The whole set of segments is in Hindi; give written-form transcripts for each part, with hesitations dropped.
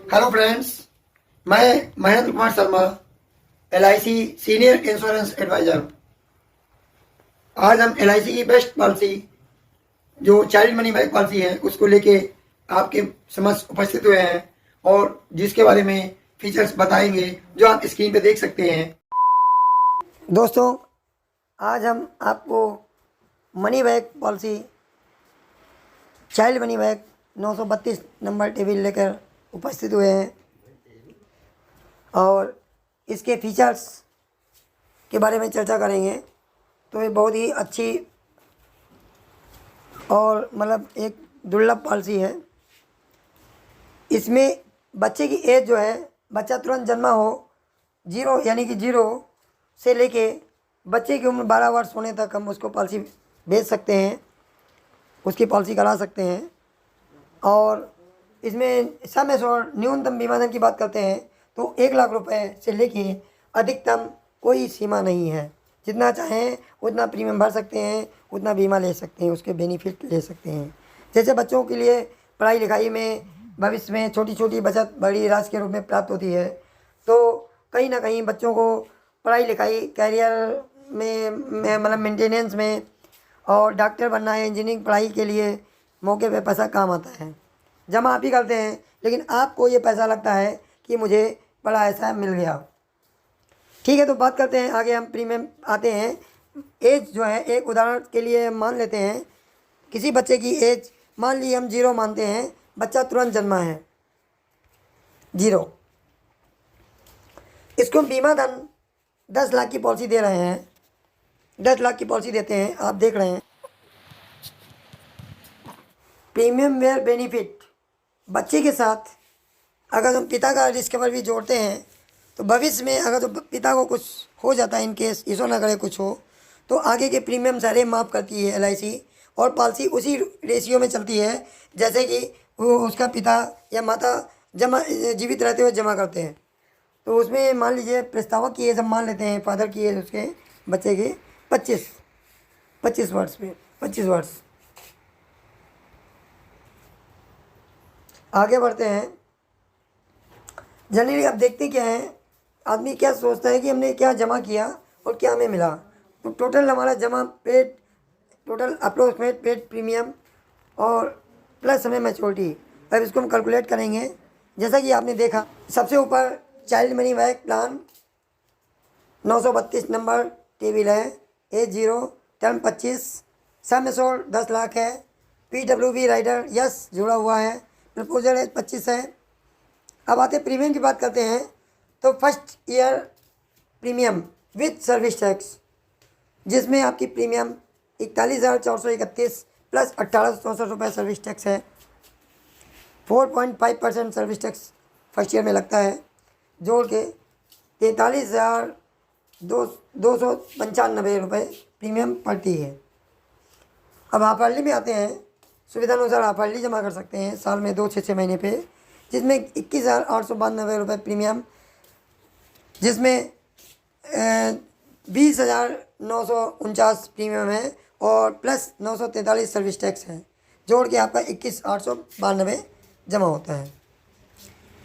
हेलो फ्रेंड्स, मैं Mahendra Kumar Sharma, LIC senior insurance advisor. आज हम LIC की बेस्ट पॉलिसी जो चाइल्ड मनी बैक पॉलिसी है उसको लेके आपके समक्ष उपस्थित हुए हैं और जिसके बारे में फीचर्स बताएंगे जो आप स्क्रीन पे देख सकते हैं। दोस्तों, आज हम आपको money back policy child money back 932 number table लेकर उपस्थित हुए हैं और इसके फीचर्स के बारे में चर्चा करेंगे। तो ये बहुत ही अच्छी और मतलब एक दुर्लभ पॉलिसी है। इसमें बच्चे की एज जो है, बच्चा तुरंत जन्मा हो, 0 यानी कि 0 से लेके बच्चे की उम्र 12 वर्ष होने तक हम उसको पॉलिसी भेज सकते हैं, उसकी पॉलिसी करा सकते हैं। और इसमें सम एश्योर्ड न्यूनतम बीमा धन की बात करते हैं तो 1 लाख रुपए से लेके अधिकतम कोई सीमा नहीं है। जितना चाहें उतना प्रीमियम भर सकते हैं, उतना बीमा ले सकते हैं, उसके बेनिफिट ले सकते हैं। जैसे बच्चों के लिए पढ़ाई लिखाई में भविष्य में छोटी छोटी बचत बड़ी राशि के रूप में प्राप्त होती है, तो कहीं ना कहीं बच्चों को पढ़ाई लिखाई कैरियर में मतलब मेंटेनेंस में और डॉक्टर बनना है, इंजीनियरिंग पढ़ाई के लिए मौके पे पैसा काम आता है। जमा आप ही करते हैं, लेकिन आपको ये पैसा लगता है कि मुझे बड़ा ऐसा मिल गया। ठीक है, तो बात करते हैं आगे। हम प्रीमियम आते हैं। एज जो है, एक उदाहरण के लिए मान लेते हैं किसी बच्चे की एज, मान लीजिए हम 0 मानते हैं, बच्चा तुरंत जन्मा है 0। इसको बीमा धन 10 लाख की पॉलिसी दे रहे हैं, 10 लाख की पॉलिसी देते हैं। आप देख रहे हैं प्रीमियम वेयर बेनिफिट। बच्चे के साथ अगर हम पिता का रिस्क कवर भी जोड़ते हैं तो भविष्य में अगर तो पिता को कुछ हो जाता है, इन केस ईश्वर न करे कुछ हो, तो आगे के प्रीमियम सारे माफ़ करती है LIC। और पॉलिसी उसी रेशियो में चलती है जैसे कि वो उसका पिता या माता जमा जीवित रहते हुए जमा करते हैं। तो उसमें मान लीजिए प्रस्तावक की एज हम मान लेते हैं, फादर की एज उसके बच्चे के 25 वर्ष में 25 वर्ष। आगे बढ़ते हैं। जनरली आप देखते क्या है, आदमी क्या सोचता है कि हमने क्या जमा किया और क्या हमें मिला। तो टोटल हमारा जमा paid, total approximate paid premium और प्लस हमें मैच्योरिटी, अब इसको हम कैलकुलेट करेंगे। जैसा कि आपने देखा, सबसे ऊपर child money back plan 932 number table है, age 0, term 25, sum assured 10 lakh है, PWB राइडर यस जुड़ा हुआ है, प्रपोजल एज 25 है। अब आते प्रीमियम की बात करते हैं। तो first year premium with service tax, जिसमें आपकी प्रीमियम 41,431 प्लस 1,864 रुपये सर्विस टैक्स है। 4.5% सर्विस टैक्स फर्स्ट ईयर में लगता है, जोड़ के 43,295 रुपये प्रीमियम पड़ती है। अब हाफ अर्ली में आते हैं। सुविधा अनुसार हाफ अर्ली जमा कर सकते हैं साल में 2 6 महीने पे, जिसमें 21,892 रुपये प्रीमियम, जिसमें 20,949 प्रीमियम है और प्लस 943 सर्विस टैक्स है। जोड़ के आपका 21,892 जमा होता है।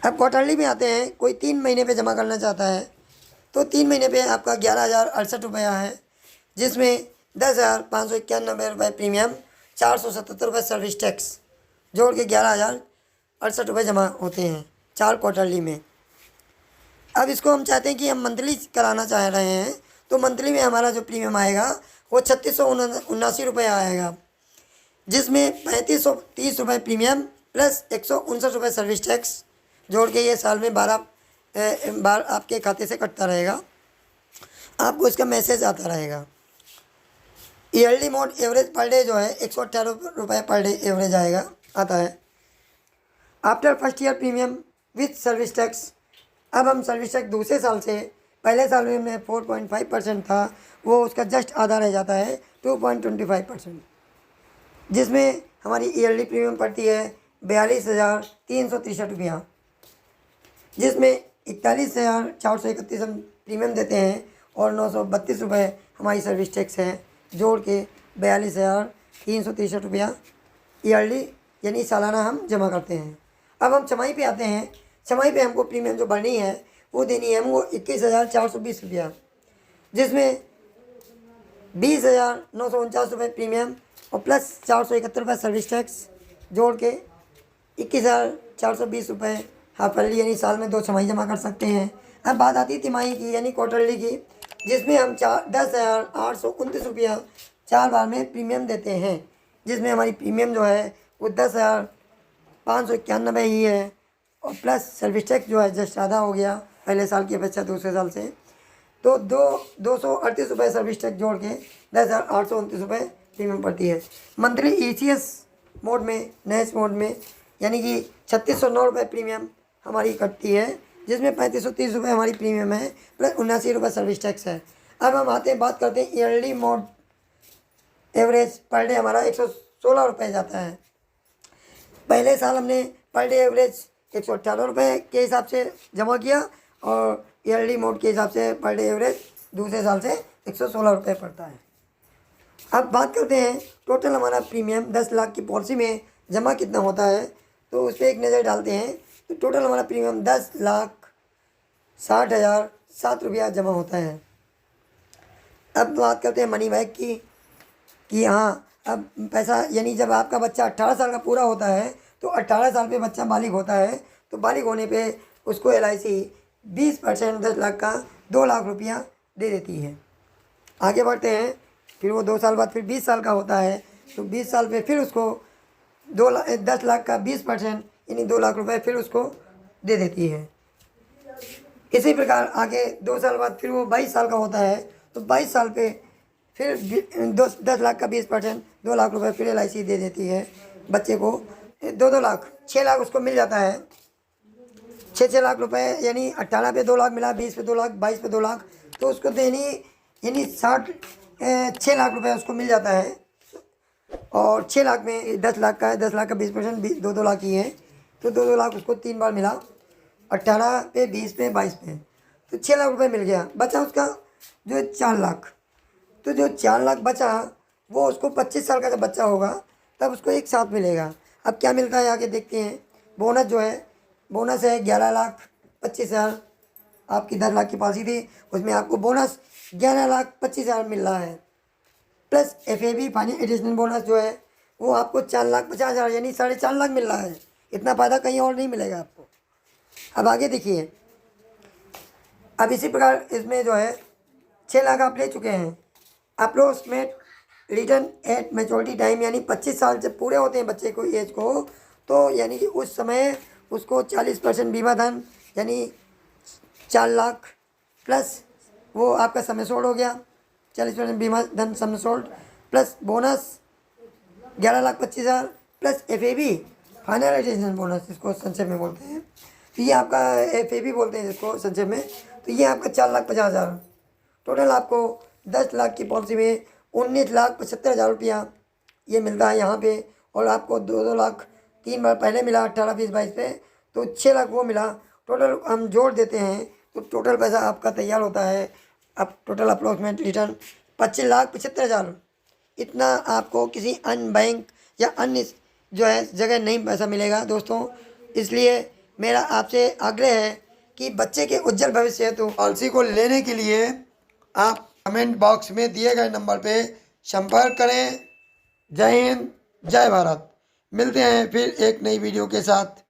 अब क्वार्टरली में आते हैं। कोई 3 महीने पे जमा करना चाहता है तो 3 महीने पे आपका 11,068 रुपया है, जिसमें 10,591 रुपये प्रीमियम, 477 रुपये सर्विस टैक्स, जोड़ के 11,068 रुपये जमा होते हैं 4 क्वार्टरली में। अब इसको हम चाहते हैं कि हम मंथली कराना चाह रहे हैं, तो मंथली में हमारा जो प्रीमियम आएगा वो 3,679 रुपये आएगा, जिसमें 3,530 रुपये प्रीमियम प्लस 159 रुपये सर्विस टैक्स, जोड़ के ये साल में 12 बार आपके खाते से कटता रहेगा। आपको इसका मैसेज आता रहेगा। Yearly mode average per day जो है 118 रुपये पर डे एवरेज आता है। After first year premium with service tax, अब हम सर्विस टैक्स दूसरे साल से, पहले साल में 4.5% था, वो उसका जस्ट आधा रह जाता है 2.25%, जिसमें हमारी ईयरली प्रीमियम पड़ती है 42,363 रुपया, जिसमें 41,431 हम प्रीमियम देते हैं और 932 रुपये हमारी सर्विस टैक्स है, जोड़ के 42,363 रुपया ईयरली यानी सालाना हम जमा करते हैं। अब हम छमाही पे आते हैं। छमाही पे हमको प्रीमियम जो भरनी है वो देनी है हमको 21,420 रुपया, जिसमें 20,949 रुपये प्रीमियम और प्लस 471 रुपये सर्विस टैक्स जोड़ के 21,420 रुपये हाफरली यानी साल में 2 छमाही जमा कर सकते हैं। अब बात आती है तिमाही की यानी क्वार्टरली की, जिसमें हम 10,829 रुपया 4 बार में प्रीमियम देते हैं, जिसमें हमारी प्रीमियम जो है वो 10,591 ही है और प्लस सर्विस टैक्स जो है जस्ट आधा हो गया पहले साल की अपेक्षा दूसरे साल से, तो 238 रुपये सर्विस टैक्स जोड़ के 10,829 रुपये प्रीमियम पड़ती है। मंथली ECS मोड में, नैस मोड में यानी कि 3609 रुपये प्रीमियम हमारी कटती है, जिसमें 3530 रुपये हमारी प्रीमियम है प्लस 79 रुपये सर्विस टैक्स है। अब हम बात करते हैं yearly mode. Average per day हमारा 116 रुपये जाता है। पहले साल हमने पर डे एवरेज 118 रुपये के हिसाब से जमा किया और ईयरली मोड के हिसाब से पर डे एवरेज दूसरे साल से 116 रुपये पड़ता है। अब बात करते हैं टोटल हमारा प्रीमियम 10 लाख की पॉलिसी में जमा कितना होता है, तो उस पर एक नज़र डालते हैं। तो टोटल हमारा प्रीमियम 10,60,007 रुपया जमा होता है। अब बात करते हैं मनी बैक की कि हाँ, अब पैसा यानी जब आपका बच्चा 18 साल का पूरा होता है तो 18 साल पे बच्चा बालिग होता है, तो बालिग होने पे उसको LIC 20% 10 लाख का 2 लाख रुपया दे देती है। आगे बढ़ते हैं, फिर वो 2 साल बाद फिर 20 साल का होता है तो 20 साल पे फिर उसको 10 लाख का 20% यानी 2 लाख रुपए फिर उसको दे देती है। इसी प्रकार आगे 2 साल बाद फिर वो 22 साल का होता है तो 22 साल पे फिर 10 लाख का 20% 2 लाख रुपए फिर LIC दे देती है बच्चे को। 2 लाख 6 लाख उसको मिल जाता है, 6 लाख रुपए यानी 18 पे 2 लाख मिला, 20 पे 2 लाख, 22 पे 2 लाख, तो उसको देनी यानी 6 लाख रुपए उसको मिल जाता है। और 6 लाख में 10 लाख का है, 10 लाख का 20% 2 लाख ही है, तो 2 लाख उसको 3 बार मिला, 18 पे, 20 पे, 22 पे, तो 6 लाख रुपए मिल गया। बचा उसका जो 4 लाख, तो जो 4 लाख बचा वो उसको 25 साल का जब बच्चा होगा तब उसको एक साथ मिलेगा। अब क्या मिलता है आगे देखते हैं। बोनस जो है, बोनस है 11,25,000। आपकी 10 लाख की पॉलिसी थी, उसमें आपको बोनस 11,25,000 मिल रहा है, plus FAB final additional bonus जो है वो आपको 4,50,000 यानी 4.5 लाख मिल रहा है। इतना फ़ायदा कहीं और नहीं मिलेगा आपको। अब आगे देखिए, अब इसी प्रकार इसमें जो है 6 लाख आप ले चुके हैं, approximate return at maturity time यानी 25 साल जब पूरे होते हैं बच्चे को एज को, तो यानी कि उस समय उसको 40% बीमा धन यानी 4 लाख प्लस वो आपका समय सोल्ड हो गया, 40% बीमा धन समय sold plus bonus 11,25,000 plus FAB final additional bonus जिसको संक्षेप में बोलते हैं, तो ये आपका FAB बोलते हैं जिसको संक्षेप में, तो ये आपका 4,50,000। टोटल आपको 10 लाख की पॉलिसी में 19,75,000 रुपया ये मिलता है यहाँ पे। और आपको 2 लाख 3 बार पहले मिला 18, 20, 22 पे, तो 6 लाख वो मिला। टोटल हम जोड़ देते हैं तो टोटल पैसा आपका तैयार होता है। अब टोटल अप्रोक्सीमेट रिटर्न 25,75,000। इतना आपको किसी अन्य बैंक या अन्य जो है जगह नहीं पैसा मिलेगा दोस्तों। इसलिए मेरा आपसे आग्रह है कि बच्चे के उज्जवल भविष्य हेतु पॉलिसी को लेने के लिए आप कमेंट बॉक्स में दिए गए नंबर पे संपर्क करें। जय हिंद, जय भारत। मिलते हैं फिर एक नई वीडियो के साथ।